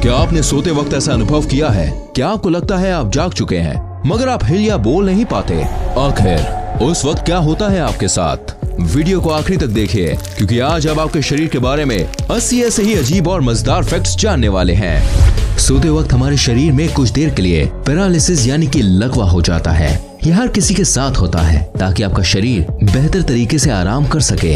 क्या आपने सोते वक्त ऐसा अनुभव किया है? क्या आपको लगता है आप जाग चुके हैं मगर आप हिल या बोल नहीं पाते? आखिर उस वक्त क्या होता है आपके साथ? वीडियो को आखिरी तक देखिए, क्योंकि आज हम आपके शरीर के बारे में 80 ऐसे ही अजीब और मजेदार फैक्ट्स जानने वाले हैं। सोते वक्त हमारे शरीर में कुछ देर के लिए पैरालिसिस यानी कि लकवा हो जाता है। यह हर किसी के साथ होता है ताकि आपका शरीर बेहतर तरीके से आराम कर सके।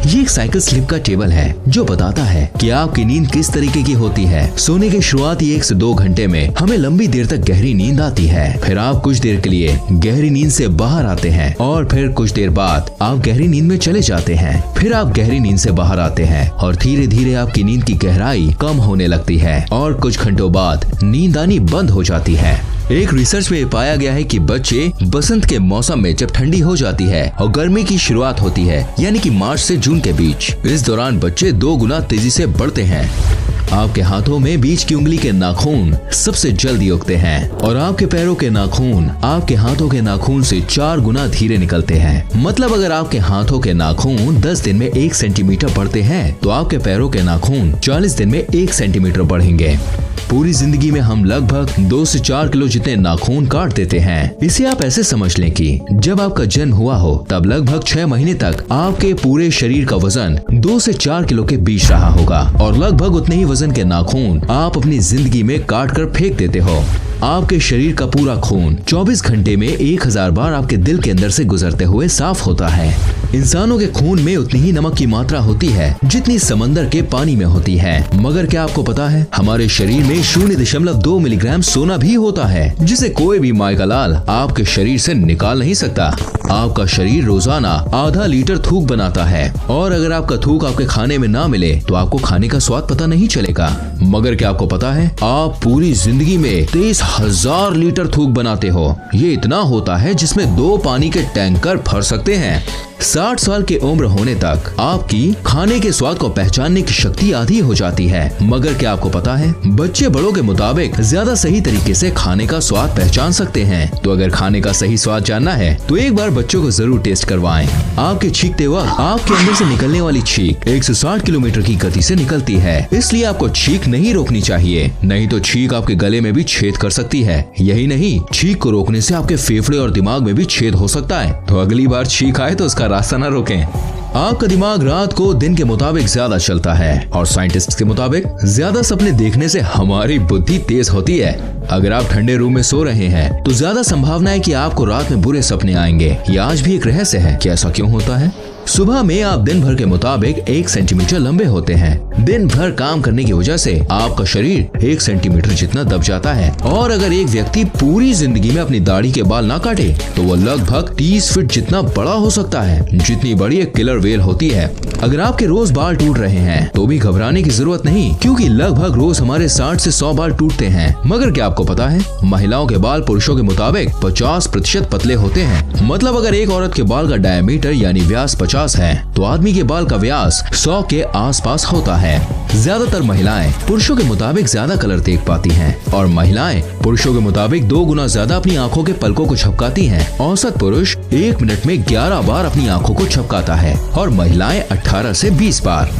ये एक साइकिल स्लिप का टेबल है जो बताता है कि आपकी नींद किस तरीके की होती है। सोने के शुरुआती 1 से 2 घंटे में हमें लंबी देर तक गहरी नींद आती है। फिर आप कुछ देर के लिए गहरी नींद से बाहर आते हैं और फिर कुछ देर बाद आप गहरी नींद में चले जाते हैं। फिर आप गहरी नींद से बाहर आते हैं और धीरे धीरे आपकी नींद की गहराई कम होने लगती है और कुछ घंटों बाद नींद आनी बंद हो जाती है। एक रिसर्च में पाया गया है कि बच्चे बसंत के मौसम में जब ठंडी हो जाती है और गर्मी की शुरुआत होती है यानी कि मार्च से जून के बीच, इस दौरान बच्चे 2 गुना तेजी से बढ़ते हैं। आपके हाथों में बीच की उंगली के नाखून सबसे जल्दी उगते हैं और आपके पैरों के नाखून आपके हाथों के नाखून से 4 गुना धीरे निकलते हैं। मतलब अगर आपके हाथों के नाखून 10 दिन में 1 सेंटीमीटर बढ़ते हैं तो आपके पैरों के नाखून 40 दिन में 1 सेंटीमीटर बढ़ेंगे। पूरी जिंदगी में हम लगभग 2 से 4 किलो जितने नाखून काट देते हैं। इसे आप ऐसे समझ लें कि जब आपका जन्म हुआ हो तब लगभग 6 महीने तक आपके पूरे शरीर का वजन 2 से 4 किलो के बीच रहा होगा और लगभग उतने ही वजन के नाखून आप अपनी जिंदगी में काट कर फेंक देते हो। आपके शरीर का पूरा खून 24 घंटे में 1000 बार आपके दिल के अंदर से गुजरते हुए साफ होता है। इंसानों के खून में उतनी ही नमक की मात्रा होती है जितनी समंदर के पानी में होती है। मगर क्या आपको पता है हमारे शरीर में 0.2 मिलीग्राम सोना भी होता है, जिसे कोई भी माय का लाल आपके शरीर से निकाल नहीं सकता। आपका शरीर रोजाना आधा लीटर थूक बनाता है और अगर आपका थूक आपके खाने में ना मिले तो आपको खाने का स्वाद पता नहीं चलेगा। मगर क्या आपको पता है आप पूरी जिंदगी में 23,000 लीटर थूक बनाते हो। ये इतना होता है जिसमें 2 पानी के टैंकर भर सकते हैं। 60 साल की उम्र होने तक आपकी खाने के स्वाद को पहचानने की शक्ति आधी हो जाती है। मगर क्या आपको पता है बच्चे बड़ों के मुताबिक ज्यादा सही तरीके से खाने का स्वाद पहचान सकते हैं। तो अगर खाने का सही स्वाद जानना है तो एक बार बच्चों को जरूर टेस्ट करवाएं। आपके छींकते वक्त आपके अंदर से निकलने वाली छींक 160 किलोमीटर की गति से निकलती है, इसलिए आपको छींक नहीं रोकनी चाहिए, नहीं तो छींक आपके गले में भी छेद कर सकती है। यही नहीं, छींक को रोकने से आपके फेफड़े और दिमाग में भी छेद हो सकता है। तो अगली बार छींक आए तो उसका रास्ता न रोकें। आपका दिमाग रात को दिन के मुताबिक ज्यादा चलता है और साइंटिस्ट के मुताबिक ज्यादा सपने देखने से हमारी बुद्धि तेज होती है। अगर आप ठंडे रूम में सो रहे हैं तो ज्यादा संभावना है कि आपको रात में बुरे सपने आएंगे। ये आज भी एक रहस्य है कि ऐसा क्यों होता है। सुबह में आप दिन भर के मुताबिक 1 सेंटीमीटर लंबे होते हैं। दिन भर काम करने की वजह से आपका शरीर 1 सेंटीमीटर जितना दब जाता है और अगर एक व्यक्ति पूरी जिंदगी में अपनी दाढ़ी के बाल ना काटे तो वो लगभग 30 फीट जितना बड़ा हो सकता है, जितनी बड़ी एक किलर वेल होती है। अगर आपके रोज बाल टूट रहे हैं तो भी घबराने की जरूरत नहीं, क्योंकि लगभग रोज हमारे 60 से 100 बाल टूटते हैं। मगर क्या आपको पता है महिलाओं के बाल पुरुषों के मुताबिक 50% पतले होते हैं। मतलब अगर एक औरत के बाल का डायमीटर यानी व्यास 50 है तो आदमी के बाल का व्यास 100 के आसपास होता है। ज्यादातर महिलाएं पुरुषों के मुताबिक ज्यादा कलर देख पाती हैं और महिलाएं पुरुषों के मुताबिक 2 गुना ज्यादा अपनी आंखों के पलकों को झपकाती हैं। औसत पुरुष 1 मिनट में 11 बार अपनी आंखों को झपकाता है और महिलाएं 18 से 20 बार।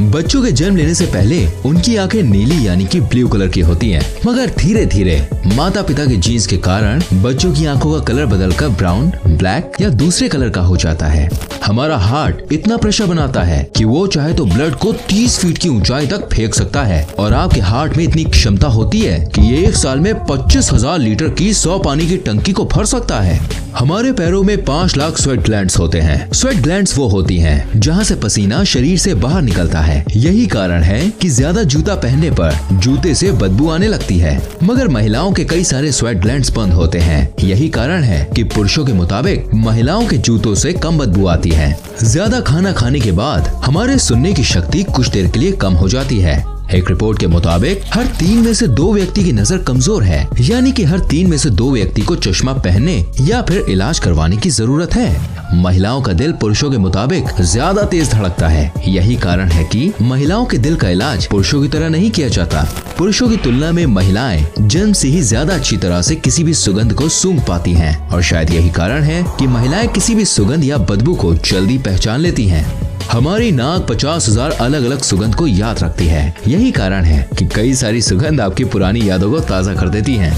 बच्चों के जन्म लेने से पहले उनकी आंखें नीली यानी कि ब्लू कलर की होती हैं, मगर धीरे धीरे माता पिता के जीन्स के कारण बच्चों की आंखों का कलर बदलकर ब्राउन, ब्लैक या दूसरे कलर का हो जाता है। हमारा हार्ट इतना प्रेशर बनाता है कि वो चाहे तो ब्लड को 30 फीट की ऊंचाई तक फेंक सकता है और आपके हार्ट में इतनी क्षमता होती है कि ये एक साल में 25,000 लीटर की 100 पानी की टंकी को भर सकता है। हमारे पैरों में 5 लाख स्वेट ग्लैंड्स होते हैं। स्वेट ग्लैंड्स वो होती हैं जहाँ से पसीना शरीर से बाहर निकलता है। यही कारण है कि ज्यादा जूता पहनने पर जूते से बदबू आने लगती है। मगर महिलाओं के कई सारे स्वेट ग्लैंड्स बंद होते हैं। यही कारण है कि पुरुषों के मुताबिक महिलाओं के जूतों से कम बदबू आती है। ज्यादा खाना खाने के बाद हमारे सुनने की शक्ति कुछ देर के लिए कम हो जाती है। एक रिपोर्ट के मुताबिक हर 3 में से 2 व्यक्ति की नजर कमजोर है, यानी कि हर 3 में से 2 व्यक्ति को चश्मा पहनने या फिर इलाज करवाने की जरूरत है। महिलाओं का दिल पुरुषों के मुताबिक ज्यादा तेज धड़कता है। यही कारण है कि महिलाओं के दिल का इलाज पुरुषों की तरह नहीं किया जाता। पुरुषों की तुलना में महिलाएं जन्म से ही ज्यादा अच्छी तरह से किसी भी सुगंध को सूंघ पाती हैं और शायद यही कारण है कि महिलाएं किसी भी सुगंध या बदबू को जल्दी पहचान लेती हैं। हमारी नाक 50,000 अलग अलग सुगंध को याद रखती है। यही कारण है कि कई सारी सुगंध आपकी पुरानी यादों को ताज़ा कर देती हैं।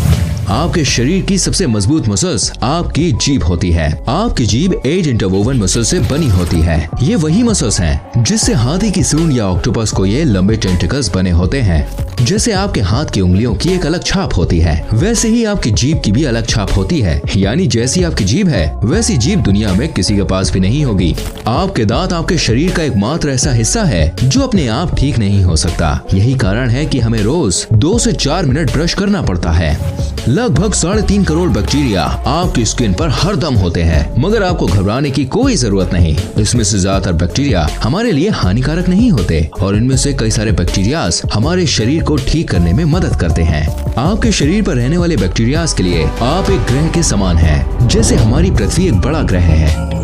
आपके शरीर की सबसे मजबूत मसल्स आपकी जीभ होती है। आपकी जीभ 8 इंटरवोवन मसल से बनी होती है। ये वही मसल्स हैं जिससे हाथी की सूंड या ऑक्टोपस को ये लंबे टेंटिकल्स बने होते हैं। जैसे आपके हाथ की उंगलियों की एक अलग छाप होती है, वैसे ही आपकी जीभ की भी अलग छाप होती है। यानी जैसी आपकी जीभ है वैसी जीभ दुनिया में किसी के पास भी नहीं होगी। आपके दांत आपके शरीर का एकमात्र ऐसा हिस्सा है जो अपने आप ठीक नहीं हो सकता। यही कारण है कि हमें रोज 2 से 4 मिनट ब्रश करना पड़ता है। लगभग 3.5 करोड़ बैक्टीरिया आपकी स्किन पर हरदम होते हैं, मगर आपको घबराने की कोई जरूरत नहीं। इसमें से ज्यादातर बैक्टीरिया हमारे लिए हानिकारक नहीं होते और इनमें से कई सारे बैक्टीरियाज हमारे शरीर को ठीक करने में मदद करते हैं। आपके शरीर पर रहने वाले बैक्टीरियाज के लिए आप एक ग्रह के समान हैं। जैसे हमारी पृथ्वी एक बड़ा ग्रह है,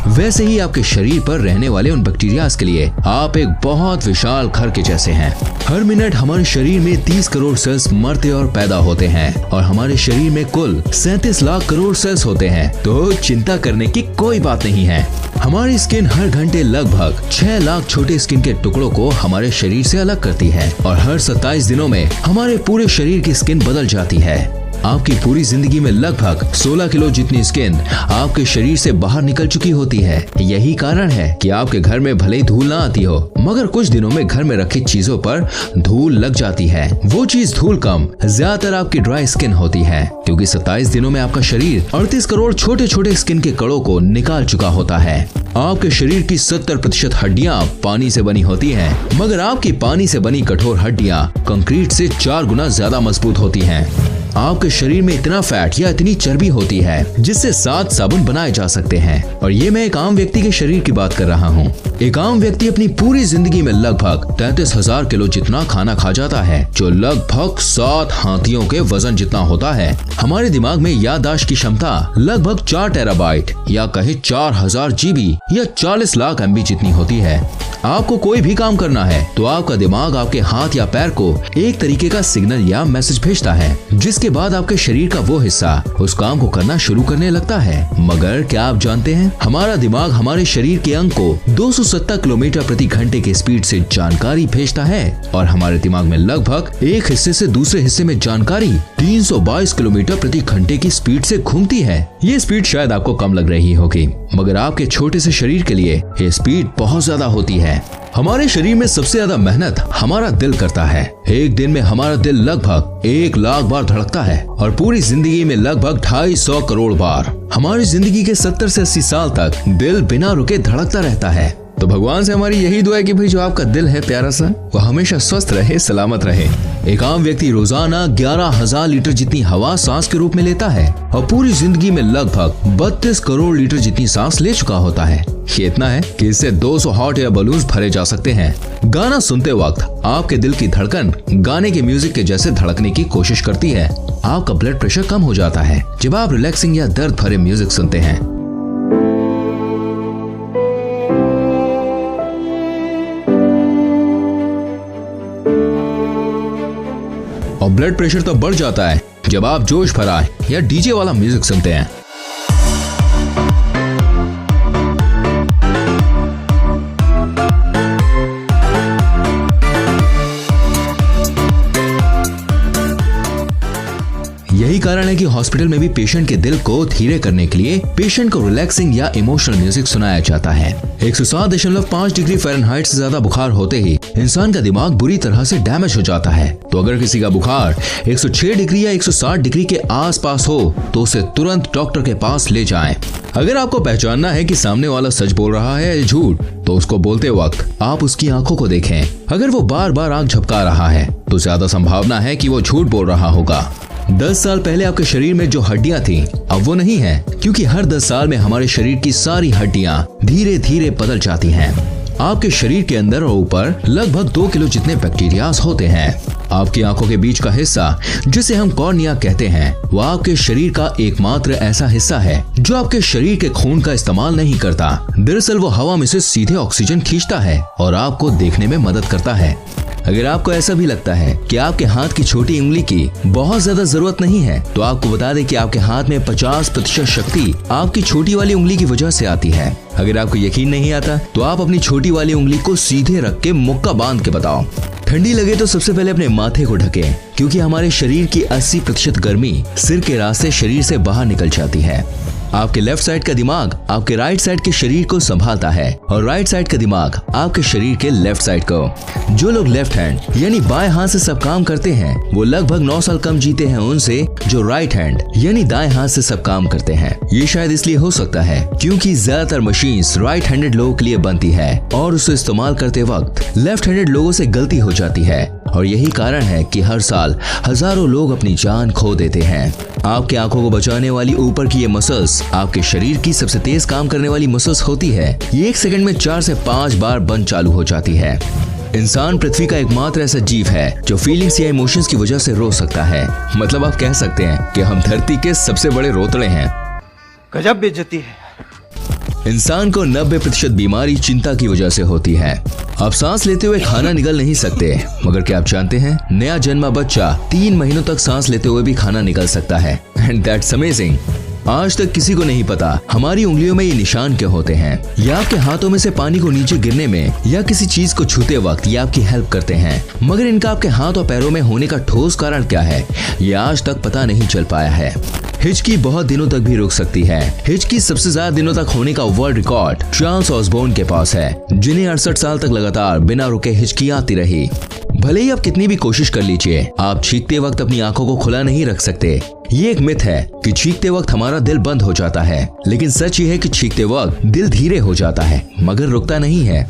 वैसे ही आपके शरीर पर रहने वाले उन बैक्टीरियाज के लिए आप एक बहुत विशाल घर के जैसे हैं। हर मिनट हमारे शरीर में 30 करोड़ सेल्स मरते और पैदा होते हैं और हमारे शरीर में कुल 37 लाख करोड़ सेल्स होते हैं, तो चिंता करने की कोई बात नहीं है। हमारी स्किन हर घंटे लगभग 6 लाख छोटे स्किन के टुकड़ों को हमारे शरीर से अलग करती है और हर 27 दिनों में हमारे पूरे शरीर की स्किन बदल जाती है। आपकी पूरी जिंदगी में लगभग 16 किलो जितनी स्किन आपके शरीर से बाहर निकल चुकी होती है। यही कारण है कि आपके घर में भले ही धूल ना आती हो, मगर कुछ दिनों में घर में रखी चीजों पर धूल लग जाती है। वो चीज धूल कम ज्यादातर आपकी ड्राई स्किन होती है, क्योंकि 27 दिनों में आपका शरीर 38 करोड़ छोटे छोटे स्किन के कणों को निकाल चुका होता है। आपके शरीर की 70% हड्डियां पानी से बनी होती हैं, मगर आपकी पानी से बनी कठोर हड्डियां कंक्रीट से 4 गुना ज्यादा मजबूत होती हैं। आपके शरीर में इतना फैट या इतनी चर्बी होती है जिससे 7 साबुन बनाए जा सकते हैं। और ये मैं एक आम व्यक्ति के शरीर की बात कर रहा हूँ। एक आम व्यक्ति अपनी पूरी जिंदगी में लगभग 33,000 किलो जितना खाना खा जाता है, जो लगभग 7 हाथियों के वजन जितना होता है। हमारे दिमाग में याददाश्त की क्षमता लगभग 4 टेराबाइट या कहे 4000 GB या 40 लाख MB जितनी होती है। आपको कोई भी काम करना है तो आपका दिमाग आपके हाथ या पैर को एक तरीके का सिग्नल या मैसेज भेजता है, जिसके बाद आपके शरीर का वो हिस्सा उस काम को करना शुरू करने लगता है। मगर क्या आप जानते हैं, हमारा दिमाग हमारे शरीर के अंग को 270 किलोमीटर प्रति घंटे की स्पीड से जानकारी भेजता है और हमारे दिमाग में लगभग एक हिस्से से दूसरे हिस्से में जानकारी 322 किलोमीटर प्रति घंटे की स्पीड से घूमती है। ये स्पीड शायद आपको कम लग रही होगी, मगर आपके छोटे से शरीर के लिए ये स्पीड बहुत ज्यादा होती है। हमारे शरीर में सबसे ज्यादा मेहनत हमारा दिल करता है। एक दिन में हमारा दिल लगभग 1 लाख बार धड़कता है और पूरी जिंदगी में लगभग 250 करोड़ बार। हमारी जिंदगी के 70 से 80 साल तक दिल बिना रुके धड़कता रहता है। तो भगवान से हमारी यही दुआ है कि भाई जो आपका दिल है प्यारा सा, वो हमेशा स्वस्थ रहे, सलामत रहे। एक आम व्यक्ति रोजाना 11,000 लीटर जितनी हवा सांस के रूप में लेता है और पूरी जिंदगी में लगभग 32 करोड़ लीटर जितनी सांस ले चुका होता है। ये इतना है कि इससे 200 हॉट एयर बलून्स भरे जा सकते हैं। गाना सुनते वक्त आपके दिल की धड़कन गाने के म्यूजिक के जैसे धड़कने की कोशिश करती है। आपका ब्लड प्रेशर कम हो जाता है जब आप रिलैक्सिंग या दर्द भरे म्यूजिक सुनते हैं। और ब्लड प्रेशर तो बढ़ जाता है जब आप जोश भरा या डीजे वाला म्यूजिक सुनते हैं। यही कारण है कि हॉस्पिटल में भी पेशेंट के दिल को धीरे करने के लिए पेशेंट को रिलैक्सिंग या इमोशनल म्यूजिक सुनाया जाता है। 107.5 डिग्री फ़ारेनहाइट से ज्यादा बुखार होते ही इंसान का दिमाग बुरी तरह से डैमेज हो जाता है। तो अगर किसी का बुखार 106 डिग्री या 160 डिग्री के आसपास हो तो उसे तुरंत डॉक्टर के पास ले जाएं। अगर आपको पहचानना है कि सामने वाला सच बोल रहा है या झूठ, तो उसको बोलते वक्त आप उसकी आंखों को देखें। अगर वो बार बार आंख झपका रहा है तो ज्यादा संभावना है कि वो झूठ बोल रहा होगा। 10 साल पहले आपके शरीर में जो हड्डियां थी अब वो नहीं है, क्योंकि हर 10 साल में हमारे शरीर की सारी हड्डियां धीरे धीरे बदल जाती हैं। आपके शरीर के अंदर और ऊपर लगभग 2 किलो जितने बैक्टीरियाज होते हैं। आपकी आंखों के बीच का हिस्सा जिसे हम कॉर्निया कहते हैं, वह आपके शरीर का एकमात्र ऐसा हिस्सा है जो आपके शरीर के खून का इस्तेमाल नहीं करता। दरअसल वो हवा में से सीधे ऑक्सीजन खींचता है और आपको देखने में मदद करता है। अगर आपको ऐसा भी लगता है कि आपके हाथ की छोटी उंगली की बहुत ज्यादा जरूरत नहीं है, तो आपको बता दें कि आपके हाथ में 50% शक्ति आपकी छोटी वाली उंगली की वजह से आती है। अगर आपको यकीन नहीं आता तो आप अपनी छोटी वाली उंगली को सीधे रख के मुक्का बांध के बताओ। ठंडी लगे तो सबसे पहले अपने माथे को ढकें, क्योंकि हमारे शरीर की 80% गर्मी सिर के रास्ते शरीर से बाहर निकल जाती है। आपके लेफ्ट साइड का दिमाग आपके राइट साइड के शरीर को संभालता है और राइट साइड का दिमाग आपके शरीर के लेफ्ट साइड को। जो लोग लेफ्ट हैंड यानी बाएं हाथ से सब काम करते हैं, वो लगभग 9 साल कम जीते हैं उनसे जो राइट हैंड यानी दाएं हाथ से सब काम करते हैं। ये शायद इसलिए हो सकता है क्योंकि ज्यादातर मशीन्स राइट हैंडेड लोगों के लिए बनती है और उसे इस्तेमाल करते वक्त लेफ्ट हैंडेड लोगों से गलती हो जाती है, और यही कारण है कि हर साल हजारों लोग अपनी जान खो देते हैं। आपकी आंखों को बचाने वाली ऊपर की ये मसल्स आपके शरीर की सबसे तेज काम करने वाली मसल्स होती है। ये 1 सेकंड में 4 से 5 बार बंद चालू हो जाती है। इंसान पृथ्वी का एकमात्र ऐसा जीव है जो फीलिंग्स या इमोशंस की वजह से रो सकता है। मतलब आप कह सकते हैं कि हम धरती के सबसे बड़े रोतड़े हैं। गजब बेइज्जती है। इंसान को 90% बीमारी चिंता की वजह से होती है। आप सांस लेते हुए खाना निगल नहीं सकते, मगर क्या आप जानते हैं नया जन्मा बच्चा 3 महीनों तक सांस लेते हुए भी खाना निगल सकता है। And that's amazing. आज तक किसी को नहीं पता हमारी उंगलियों में ये निशान क्या होते हैं। ये आपके हाथों में से पानी को नीचे गिरने में या किसी चीज को छूते वक्त ये आपकी हेल्प करते हैं, मगर इनका आपके हाथ और पैरों में होने का ठोस कारण क्या है, ये आज तक पता नहीं चल पाया है। हिचकी बहुत दिनों तक भी रुक सकती है। हिचकी सबसे ज्यादा दिनों तक होने का वर्ल्ड रिकॉर्ड चार्ल्स ऑसबोर्न के पास है, जिन्हें 68 साल तक लगातार बिना रुके हिचकी आती रही। भले ही आप कितनी भी कोशिश कर लीजिए, आप चीखते वक्त अपनी आंखों को खुला नहीं रख सकते। ये एक मिथ है कि चीखते वक्त हमारा दिल बंद हो जाता है, लेकिन सच ये है कि चीखते वक्त दिल धीरे हो जाता है मगर रुकता नहीं है।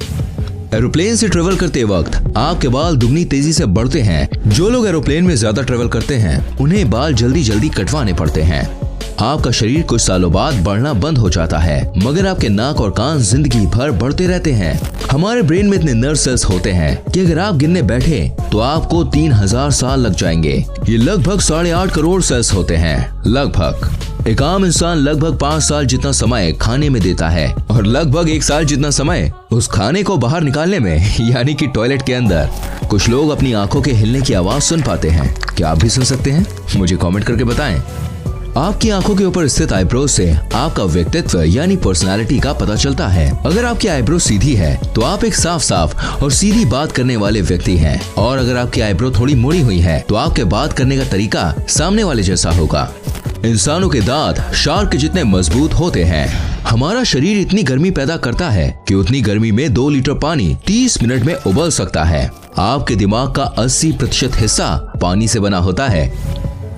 एरोप्लेन से ट्रेवल करते वक्त आपके बाल दुगनी तेजी से बढ़ते हैं। जो लोग एरोप्लेन में ज्यादा ट्रेवल करते हैं उन्हें बाल जल्दी जल्दी कटवाने पड़ते हैं। आपका शरीर कुछ सालों बाद बढ़ना बंद हो जाता है, मगर आपके नाक और कान जिंदगी भर बढ़ते रहते हैं। हमारे ब्रेन में इतने नर्व सेल्स होते हैं कि अगर आप गिनने बैठे तो आपको 3000 साल लग जाएंगे। ये लगभग 8.5 करोड़ सेल्स होते हैं। लगभग एक आम इंसान लगभग 5 साल जितना समय खाने में देता है और लगभग 1 साल जितना समय उस खाने को बाहर निकालने में, यानी कि टॉयलेट के अंदर। कुछ लोग अपनी आंखों के हिलने की आवाज सुन पाते हैं। क्या आप भी सुन सकते हैं? मुझे कमेंट करके बताएं। आपकी आंखों के ऊपर स्थित आईब्रो से आपका व्यक्तित्व यानी पर्सनालिटी का पता चलता है। अगर आपकी आईब्रो सीधी है तो आप एक साफ साफ और सीधी बात करने वाले व्यक्ति हैं, और अगर आपकी आईब्रो थोड़ी मुड़ी हुई है तो आपके बात करने का तरीका सामने वाले जैसा होगा। इंसानों के दांत शार्क के जितने मजबूत होते हैं। हमारा शरीर इतनी गर्मी पैदा करता है कि उतनी गर्मी में 2 लीटर पानी 30 मिनट में उबल सकता है। आपके दिमाग का 80% हिस्सा पानी से बना होता है।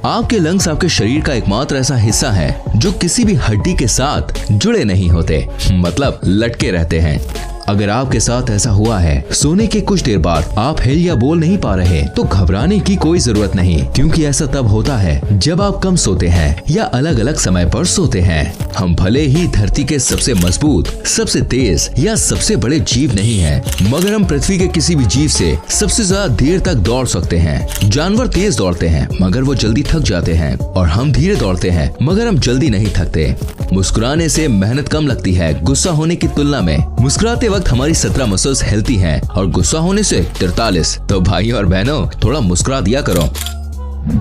आपके लंग्स आपके शरीर का एकमात्र ऐसा हिस्सा है जो किसी भी हड्डी के साथ जुड़े नहीं होते, मतलब लटके रहते हैं। अगर आपके साथ ऐसा हुआ है, सोने के कुछ देर बाद आप हिल या बोल नहीं पा रहे, तो घबराने की कोई जरूरत नहीं, क्योंकि ऐसा तब होता है जब आप कम सोते हैं या अलग अलग समय पर सोते हैं। हम भले ही धरती के सबसे मजबूत, सबसे तेज या सबसे बड़े जीव नहीं हैं, मगर हम पृथ्वी के किसी भी जीव से सबसे ज्यादा देर तक दौड़ सकते हैं। जानवर तेज दौड़ते हैं मगर वो जल्दी थक जाते हैं, और हम धीरे दौड़ते हैं मगर हम जल्दी नहीं थकते। मुस्कुराने से मेहनत कम लगती है गुस्सा होने की तुलना में। मुस्कुराते वक्त हमारी 17 मसल्स हिलती हैं और गुस्सा होने से 43। तो भाइयों और बहनों, थोड़ा मुस्कुरा दिया करो।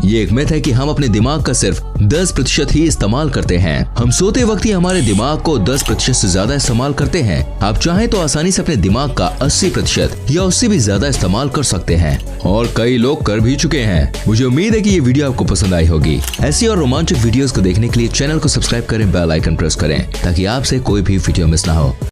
ये एक मिथ है कि हम अपने दिमाग का सिर्फ 10% ही इस्तेमाल करते हैं। हम सोते वक्त ही हमारे दिमाग को 10% से ज्यादा इस्तेमाल करते हैं। आप चाहें तो आसानी से अपने दिमाग का 80% या उससे भी ज्यादा इस्तेमाल कर सकते हैं, और कई लोग कर भी चुके हैं। मुझे उम्मीद है कि ये वीडियो आपको पसंद आई होगी। ऐसी और रोमांचक वीडियोस को देखने के लिए चैनल को सब्सक्राइब करें, बेल आइकन प्रेस करें, ताकि आपसे कोई भी वीडियो मिस ना हो।